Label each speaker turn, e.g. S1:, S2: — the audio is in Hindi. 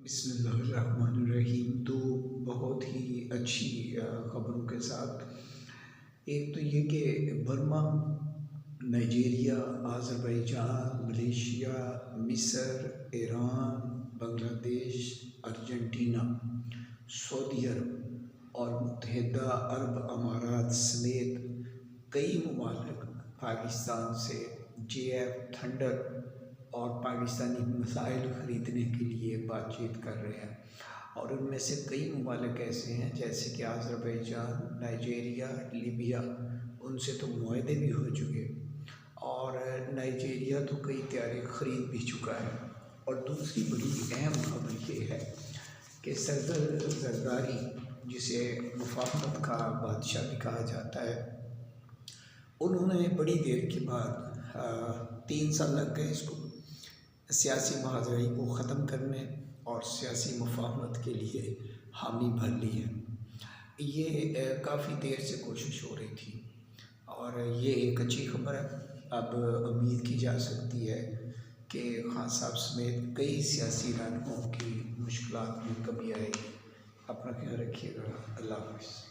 S1: बिस्मिल्लाहिर्रहमानिर्रहीम। तो बहुत ही अच्छी ख़बरों के साथ एक तो ये कि बर्मा, नाइजीरिया, अज़रबैजान, मलेशिया, मिस्र, ईरान, बांग्लादेश, अर्जेंटीना, सऊदी अरब और मुत्तहिदा अरब अमारात समेत कई ममालिक पाकिस्तान से JF थंडर और पाकिस्तानी मिसाइल ख़रीदने के लिए बातचीत कर रहे हैं। और उनमें से कई ममालिक ऐसे हैं जैसे कि अज़रबैजान, नाइजीरिया, लीबिया, उनसे तो मुआहदे भी हो चुके और नाइजीरिया तो कई तैयारी ख़रीद भी चुका है। और दूसरी बड़ी अहम खबर ये है कि सदर ज़रदारी, जिसे मुफाहमत का बादशाह भी कहा जाता है, उन्होंने बड़ी देर के बाद 3 साल लग गए इसको सियासी महाजराई को ख़त्म करने और सियासी मुफाहमत के लिए हामी भर ली है। ये काफ़ी देर से कोशिश हो रही थी और ये एक अच्छी खबर है। अब उम्मीद की जा सकती है कि खान साहब समेत कई सियासी रहनुमाओं की मुश्किलात में कमी आएगी। अपना ख्याल रखिएगा। अल्लाह हाफ़िज़।